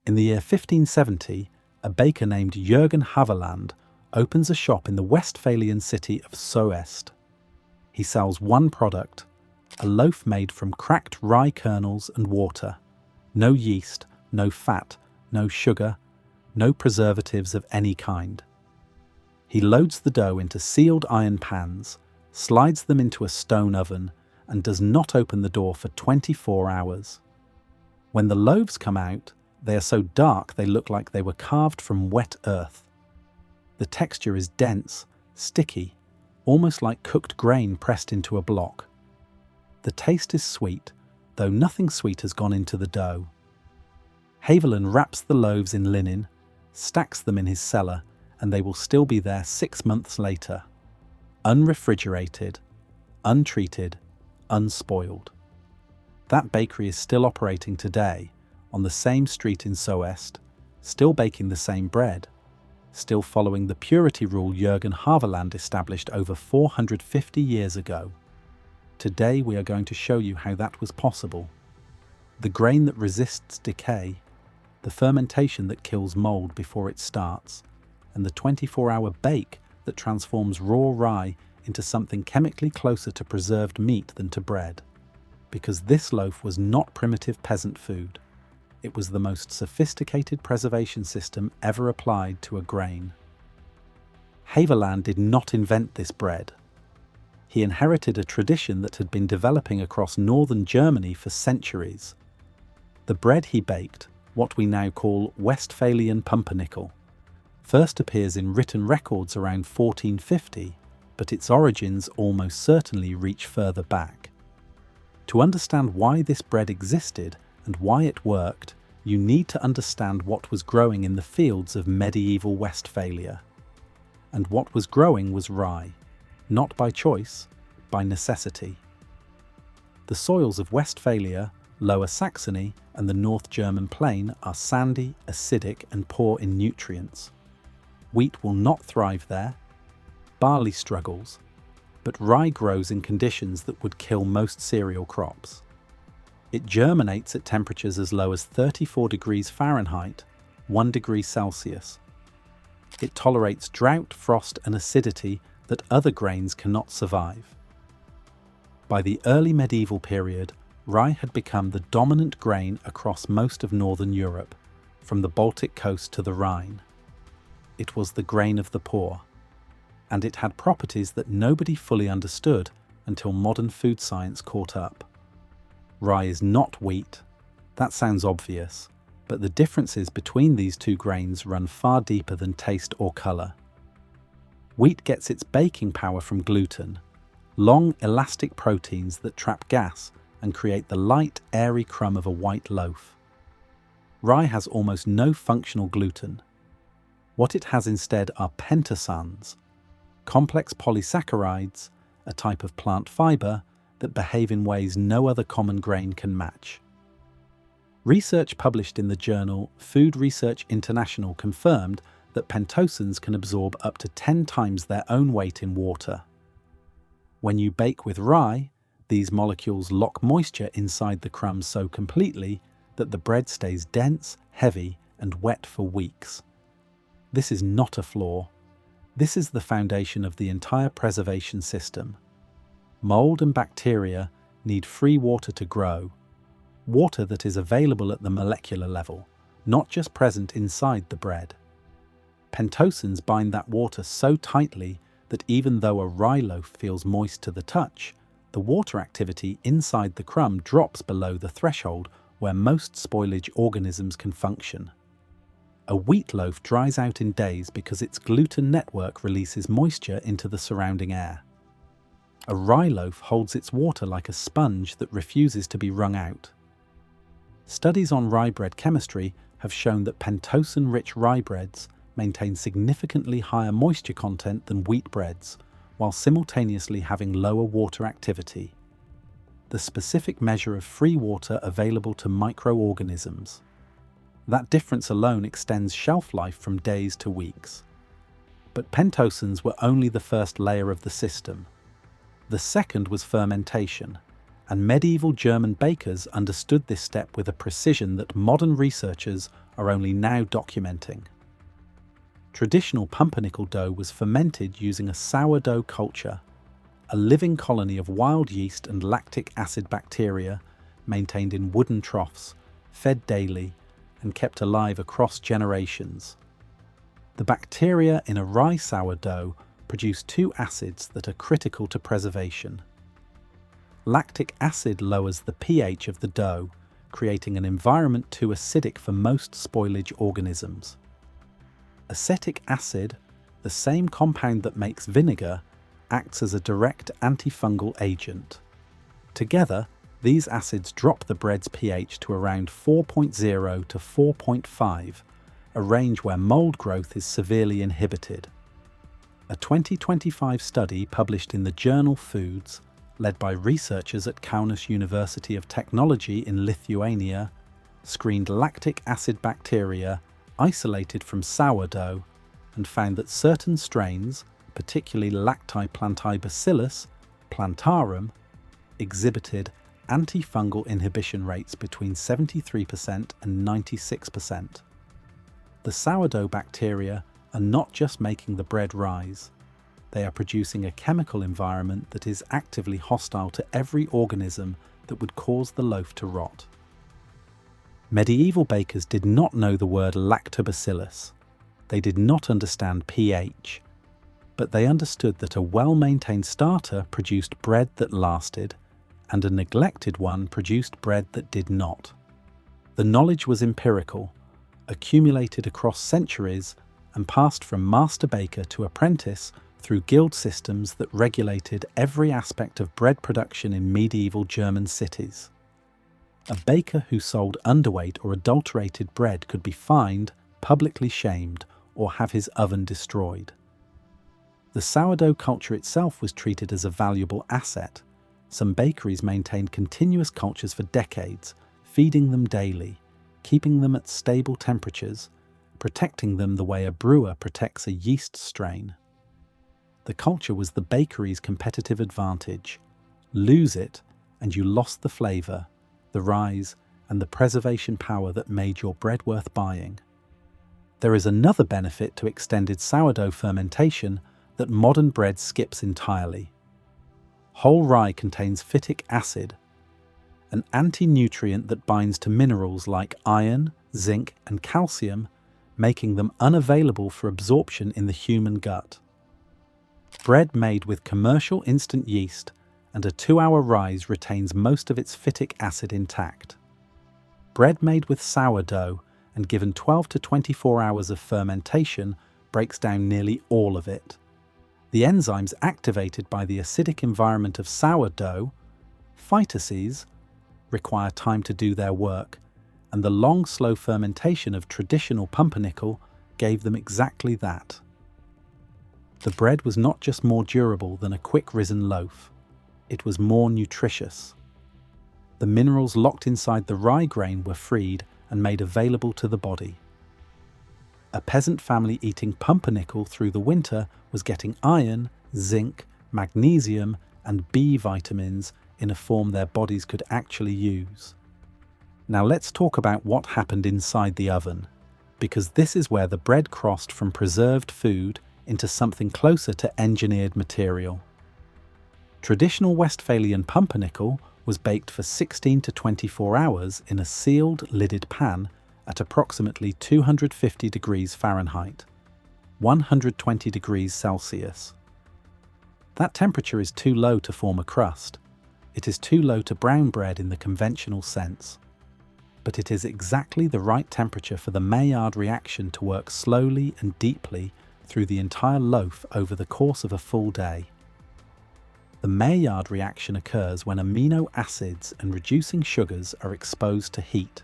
In the year 1570, a baker named Jörgen Haverland opens a shop in the Westphalian city of Soest. He sells one product, a loaf made from cracked rye kernels and water. No yeast, no fat, no sugar, no preservatives of any kind. He loads the dough into sealed iron pans, slides them into a stone oven, and does not open the door for 24 hours. When the loaves come out, they are so dark they look like they were carved from wet earth. The texture is dense, sticky, almost like cooked grain pressed into a block. The taste is sweet, though nothing sweet has gone into the dough. Haverland wraps the loaves in linen, stacks them in his cellar, and they will still be there 6 months later. Unrefrigerated, untreated, unspoiled. That bakery is still operating today, on the same street in Soest, still baking the same bread, still following the purity rule Jörgen Haverland established over 450 years ago. Today we are going to show you how that was possible. The grain that resists decay, the fermentation that kills mold before it starts, and the 24-hour bake that transforms raw rye into something chemically closer to preserved meat than to bread. Because this loaf was not primitive peasant food. It was the most sophisticated preservation system ever applied to a grain. Haverland did not invent this bread. He inherited a tradition that had been developing across northern Germany for centuries. The bread he baked, what we now call Westphalian Pumpernickel, first appears in written records around 1450, but its origins almost certainly reach further back. To understand why this bread existed and why it worked, you need to understand what was growing in the fields of medieval Westphalia. And what was growing was rye, not by choice, by necessity. The soils of Westphalia, Lower Saxony, and the North German plain are sandy, acidic, and poor in nutrients. Wheat will not thrive there. Barley struggles, but rye grows in conditions that would kill most cereal crops. It germinates at temperatures as low as 34 degrees Fahrenheit, 1 degree Celsius. It tolerates drought, frost, and acidity that other grains cannot survive. By the early medieval period, rye had become the dominant grain across most of northern Europe, from the Baltic coast to the Rhine. It was the grain of the poor, and it had properties that nobody fully understood until modern food science caught up. Rye is not wheat. That sounds obvious, but the differences between these two grains run far deeper than taste or colour. Wheat gets its baking power from gluten, long elastic proteins that trap gas and create the light, airy crumb of a white loaf. Rye has almost no functional gluten. What it has instead are pentosans, complex polysaccharides, a type of plant fibre that behave in ways no other common grain can match. Research published in the journal Food Research International confirmed that pentosans can absorb up to 10 times their own weight in water. When you bake with rye, these molecules lock moisture inside the crumbs so completely that the bread stays dense, heavy, and wet for weeks. This is not a flaw. This is the foundation of the entire preservation system. Mold and bacteria need free water to grow, water that is available at the molecular level, not just present inside the bread. Pentosans bind that water so tightly that even though a rye loaf feels moist to the touch, the water activity inside the crumb drops below the threshold where most spoilage organisms can function. A wheat loaf dries out in days because its gluten network releases moisture into the surrounding air. A rye loaf holds its water like a sponge that refuses to be wrung out. Studies on rye bread chemistry have shown that pentosan-rich rye breads maintain significantly higher moisture content than wheat breads, while simultaneously having lower water activity. The specific measure of free water available to microorganisms. That difference alone extends shelf life from days to weeks. But pentosans were only the first layer of the system. The second was fermentation, and medieval German bakers understood this step with a precision that modern researchers are only now documenting. Traditional pumpernickel dough was fermented using a sourdough culture, a living colony of wild yeast and lactic acid bacteria maintained in wooden troughs, fed daily, and kept alive across generations. The bacteria in a rye sourdough produce two acids that are critical to preservation. Lactic acid lowers the pH of the dough, creating an environment too acidic for most spoilage organisms. Acetic acid, the same compound that makes vinegar, acts as a direct antifungal agent. Together, these acids drop the bread's pH to around 4.0 to 4.5, a range where mold growth is severely inhibited. A 2025 study published in the journal Foods, led by researchers at Kaunas University of Technology in Lithuania, screened lactic acid bacteria isolated from sourdough and found that certain strains, particularly Lactobacillus plantarum, exhibited antifungal inhibition rates between 73% and 96%. The sourdough bacteria are not just making the bread rise, they are producing a chemical environment that is actively hostile to every organism that would cause the loaf to rot. Medieval bakers did not know the word lactobacillus. They did not understand pH, but they understood that a well-maintained starter produced bread that lasted, and a neglected one produced bread that did not. The knowledge was empirical, accumulated across centuries, and passed from master baker to apprentice through guild systems that regulated every aspect of bread production in medieval German cities. A baker who sold underweight or adulterated bread could be fined, publicly shamed, or have his oven destroyed. The sourdough culture itself was treated as a valuable asset. Some bakeries maintained continuous cultures for decades, feeding them daily, keeping them at stable temperatures, protecting them the way a brewer protects a yeast strain. The culture was the bakery's competitive advantage. Lose it, and you lost the flavour, the rise, and the preservation power that made your bread worth buying. There is another benefit to extended sourdough fermentation that modern bread skips entirely. Whole rye contains phytic acid, an anti-nutrient that binds to minerals like iron, zinc, and calcium, making them unavailable for absorption in the human gut. Bread made with commercial instant yeast and a 2-hour rise retains most of its phytic acid intact. Bread made with sourdough and given 12 to 24 hours of fermentation breaks down nearly all of it. The enzymes activated by the acidic environment of sourdough, phytoses, require time to do their work, and the long, slow fermentation of traditional pumpernickel gave them exactly that. The bread was not just more durable than a quick-risen loaf, it was more nutritious. The minerals locked inside the rye grain were freed and made available to the body. A peasant family eating pumpernickel through the winter was getting iron, zinc, magnesium, and B vitamins in a form their bodies could actually use. Now let's talk about what happened inside the oven, because this is where the bread crossed from preserved food into something closer to engineered material. Traditional Westphalian pumpernickel was baked for 16 to 24 hours in a sealed, lidded pan at approximately 250 degrees Fahrenheit, 120 degrees Celsius. That temperature is too low to form a crust. It is too low to brown bread in the conventional sense. But it is exactly the right temperature for the Maillard reaction to work slowly and deeply through the entire loaf over the course of a full day. The Maillard reaction occurs when amino acids and reducing sugars are exposed to heat.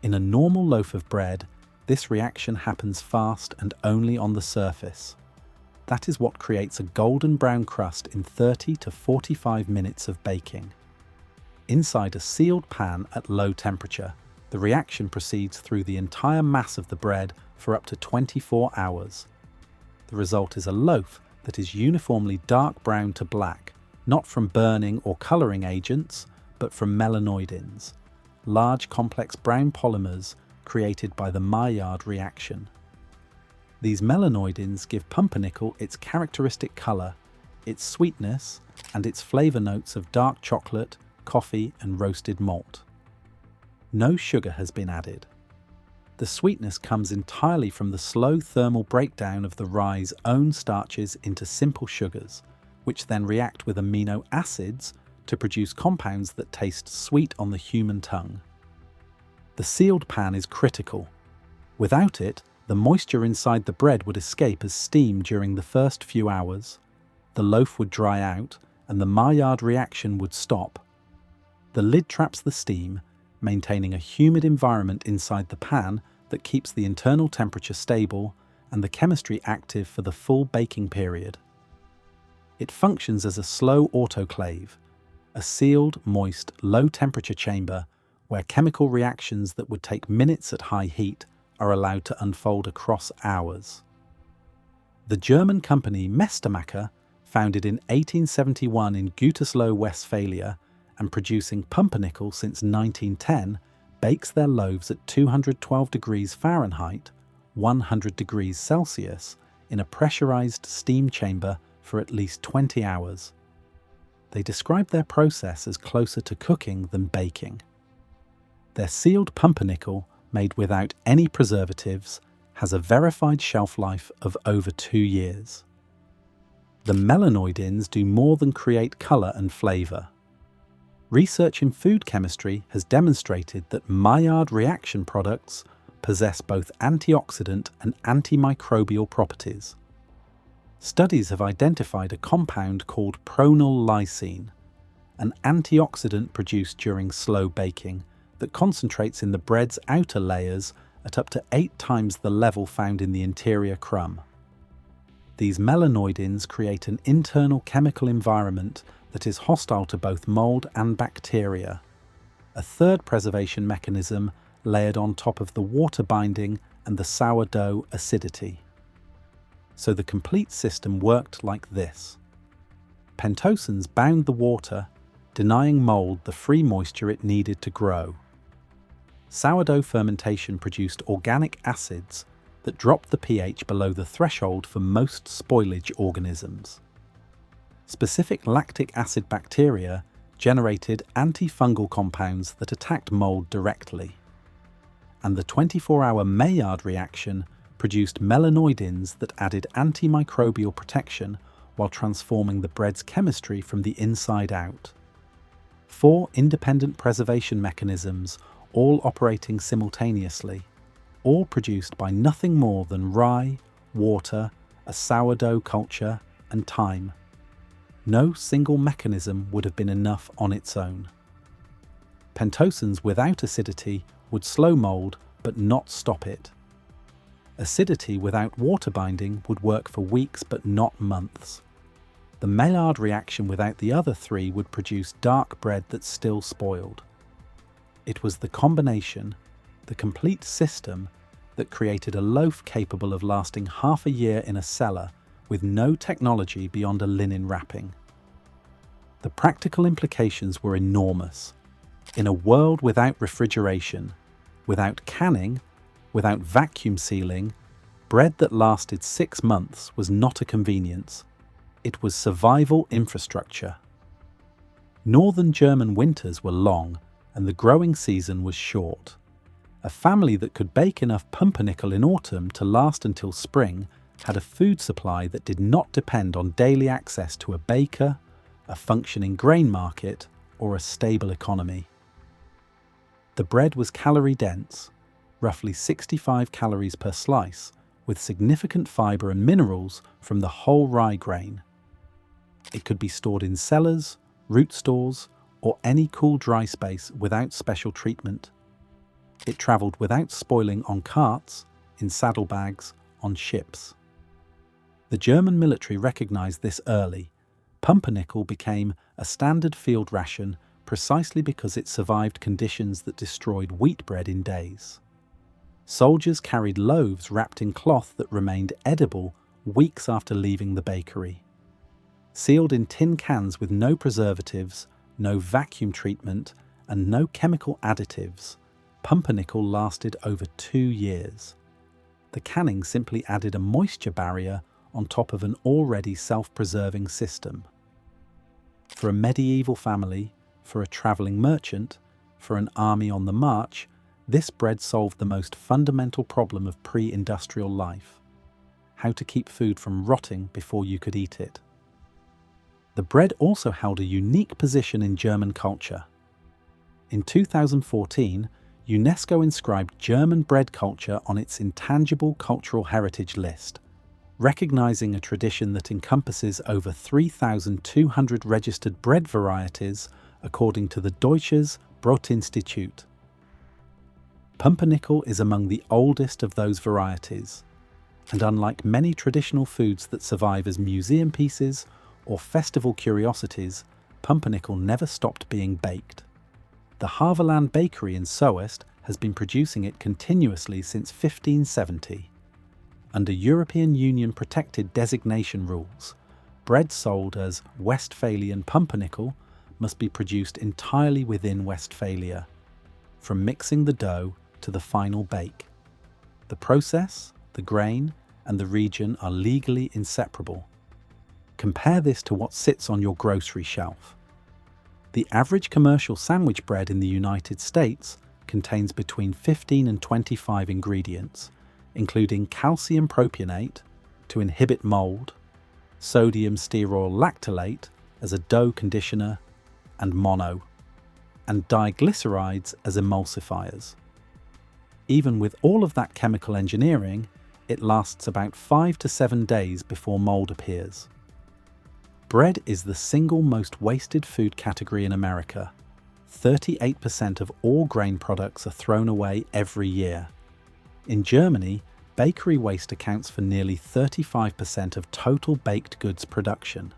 In a normal loaf of bread, this reaction happens fast and only on the surface. That is what creates a golden brown crust in 30 to 45 minutes of baking. Inside a sealed pan at low temperature, the reaction proceeds through the entire mass of the bread for up to 24 hours. The result is a loaf that is uniformly dark brown to black, not from burning or colouring agents, but from melanoidins, large complex brown polymers created by the Maillard reaction. These melanoidins give pumpernickel its characteristic colour, its sweetness, and its flavour notes of dark chocolate, coffee, and roasted malt. No sugar has been added. The sweetness comes entirely from the slow thermal breakdown of the rye's own starches into simple sugars, which then react with amino acids to produce compounds that taste sweet on the human tongue. The sealed pan is critical. Without it, the moisture inside the bread would escape as steam during the first few hours, the loaf would dry out, and the Maillard reaction would stop. The lid traps the steam, maintaining a humid environment inside the pan that keeps the internal temperature stable and the chemistry active for the full baking period. It functions as a slow autoclave, a sealed, moist, low-temperature chamber where chemical reactions that would take minutes at high heat are allowed to unfold across hours. The German company Mestemacher, founded in 1871 in Gütersloh, Westphalia, and producing pumpernickel since 1910, bakes their loaves at 212 degrees Fahrenheit, 100 degrees Celsius, in a pressurized steam chamber for at least 20 hours. They describe their process as closer to cooking than baking. Their sealed pumpernickel, made without any preservatives, has a verified shelf life of over 2 years. The melanoidins do more than create colour and flavour. Research in food chemistry has demonstrated that Maillard reaction products possess both antioxidant and antimicrobial properties. Studies have identified a compound called pronal lysine, an antioxidant produced during slow baking that concentrates in the bread's outer layers at up to 8 times the level found in the interior crumb. These melanoidins create an internal chemical environment that is hostile to both mold and bacteria, a third preservation mechanism layered on top of the water binding and the sourdough acidity. So the complete system worked like this. Pentosans bound the water, denying mold the free moisture it needed to grow. Sourdough fermentation produced organic acids that dropped the pH below the threshold for most spoilage organisms. Specific lactic acid bacteria generated antifungal compounds that attacked mold directly. And the 24-hour Maillard reaction produced melanoidins that added antimicrobial protection while transforming the bread's chemistry from the inside out. 4 independent preservation mechanisms, all operating simultaneously, all produced by nothing more than rye, water, a sourdough culture, and time. No single mechanism would have been enough on its own. Pentosans without acidity would slow mold but not stop it. Acidity without water binding would work for weeks but not months. The Maillard reaction without the other 3 would produce dark bread that still spoiled. It was the combination, the complete system, that created a loaf capable of lasting half a year in a cellar with no technology beyond a linen wrapping. The practical implications were enormous. In a world without refrigeration, without canning, without vacuum sealing, bread that lasted 6 months was not a convenience. It was survival infrastructure. Northern German winters were long, and the growing season was short. A family that could bake enough pumpernickel in autumn to last until spring had a food supply that did not depend on daily access to a baker, a functioning grain market, or a stable economy. The bread was calorie-dense, roughly 65 calories per slice, with significant fibre and minerals from the whole rye grain. It could be stored in cellars, root stores, or any cool dry space without special treatment. It travelled without spoiling on carts, in saddlebags, on ships. The German military recognised this early. Pumpernickel became a standard field ration precisely because it survived conditions that destroyed wheat bread in days. Soldiers carried loaves wrapped in cloth that remained edible weeks after leaving the bakery. Sealed in tin cans with no preservatives, no vacuum treatment, and no chemical additives, Pumpernickel lasted over 2 years. The canning simply added a moisture barrier on top of an already self-preserving system. For a medieval family, for a travelling merchant, for an army on the march, this bread solved the most fundamental problem of pre-industrial life: how to keep food from rotting before you could eat it. The bread also held a unique position in German culture. In 2014, UNESCO inscribed German bread culture on its intangible cultural heritage list, recognizing a tradition that encompasses over 3,200 registered bread varieties according to the Deutsches Brotinstitut. Pumpernickel is among the oldest of those varieties, and unlike many traditional foods that survive as museum pieces or festival curiosities, pumpernickel never stopped being baked. The Haverland bakery in Soest has been producing it continuously since 1570. Under European Union protected designation rules, bread sold as Westphalian pumpernickel must be produced entirely within Westphalia, from mixing the dough to the final bake. The process, the grain, and the region are legally inseparable. Compare this to what sits on your grocery shelf. The average commercial sandwich bread in the United States contains between 15 and 25 ingredients, including calcium propionate to inhibit mold, sodium stearoyl lactylate as a dough conditioner and mono, and diglycerides as emulsifiers. Even with all of that chemical engineering, it lasts about 5 to 7 days before mold appears. Bread is the single most wasted food category in America. 38% of all grain products are thrown away every year. In Germany, bakery waste accounts for nearly 35% of total baked goods production.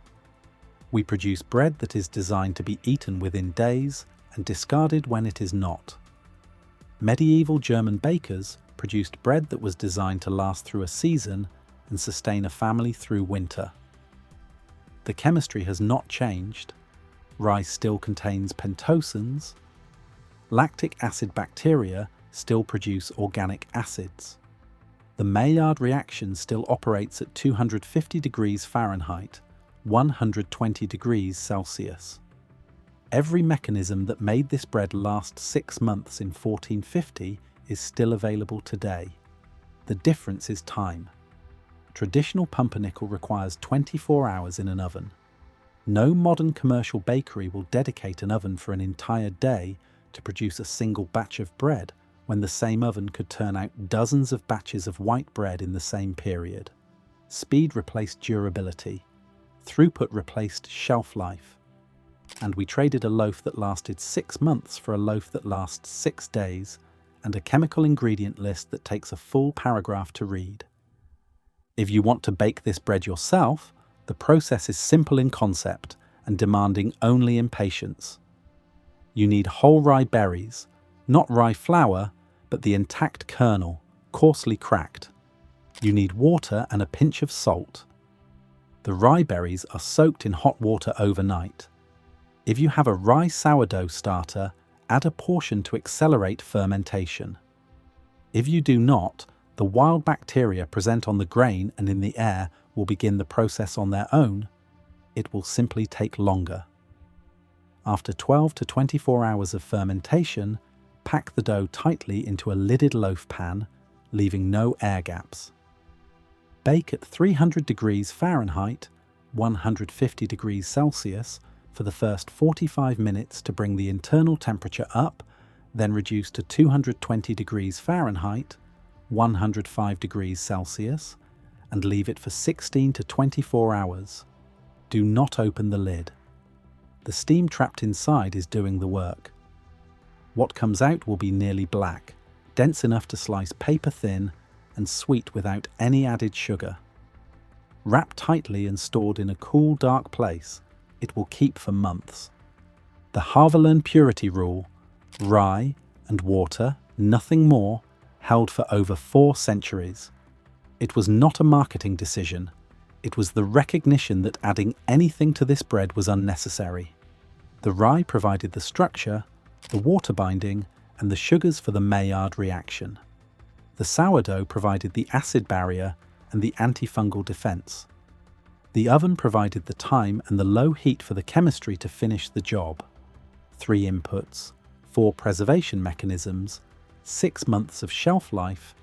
We produce bread that is designed to be eaten within days and discarded when it is not. Medieval German bakers produced bread that was designed to last through a season and sustain a family through winter. The chemistry has not changed. Rye still contains pentosans. Lactic acid bacteria still produce organic acids. The Maillard reaction still operates at 250 degrees Fahrenheit, 120 degrees Celsius. Every mechanism that made this bread last 6 months in 1450 is still available today. The difference is time. Traditional pumpernickel requires 24 hours in an oven. No modern commercial bakery will dedicate an oven for an entire day to produce a single batch of bread, when the same oven could turn out dozens of batches of white bread in the same period. Speed replaced durability. Throughput replaced shelf life. And we traded a loaf that lasted 6 months for a loaf that lasts 6 days, and a chemical ingredient list that takes a full paragraph to read. If you want to bake this bread yourself, the process is simple in concept and demanding only in patience. You need whole rye berries, not rye flour, but the intact kernel, coarsely cracked. You need water and a pinch of salt. The rye berries are soaked in hot water overnight. If you have a rye sourdough starter, add a portion to accelerate fermentation. If you do not, the wild bacteria present on the grain and in the air will begin the process on their own. It will simply take longer. After 12 to 24 hours of fermentation, pack the dough tightly into a lidded loaf pan, leaving no air gaps. Bake at 300 degrees Fahrenheit, 150 degrees Celsius, for the first 45 minutes to bring the internal temperature up, then reduce to 220 degrees Fahrenheit, 105 degrees Celsius, and leave it for 16 to 24 hours. Do not open the lid. The steam trapped inside is doing the work. What comes out will be nearly black, dense enough to slice paper thin, and sweet without any added sugar. Wrapped tightly and stored in a cool, dark place, it will keep for months. The Haverland purity rule, rye and water, nothing more, held for over 4 centuries. It was not a marketing decision. It was the recognition that adding anything to this bread was unnecessary. The rye provided the structure, the water binding, and the sugars for the Maillard reaction. The sourdough provided the acid barrier and the antifungal defense. The oven provided the time and the low heat for the chemistry to finish the job. 3 inputs, 4 preservation mechanisms, 6 months of shelf life,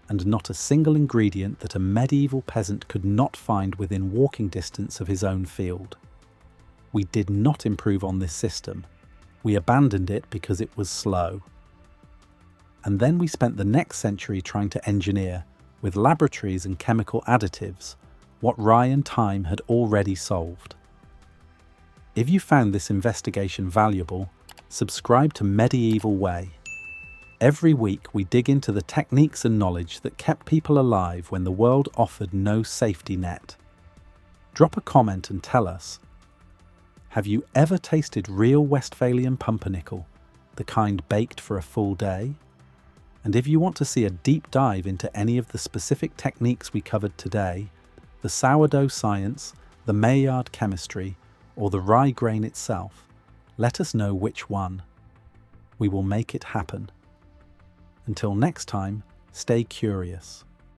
and not a single ingredient that a medieval peasant could not find within walking distance of his own field. We did not improve on this system. We abandoned it because it was slow. And then we spent the next century trying to engineer, with laboratories and chemical additives, what rye and thyme had already solved. If you found this investigation valuable, subscribe to Medieval Way. Every week we dig into the techniques and knowledge that kept people alive when the world offered no safety net. Drop a comment and tell us, have you ever tasted real Westphalian pumpernickel, the kind baked for a full day? And if you want to see a deep dive into any of the specific techniques we covered today, the sourdough science, the Maillard chemistry, or the rye grain itself, let us know which one. We will make it happen. Until next time, stay curious.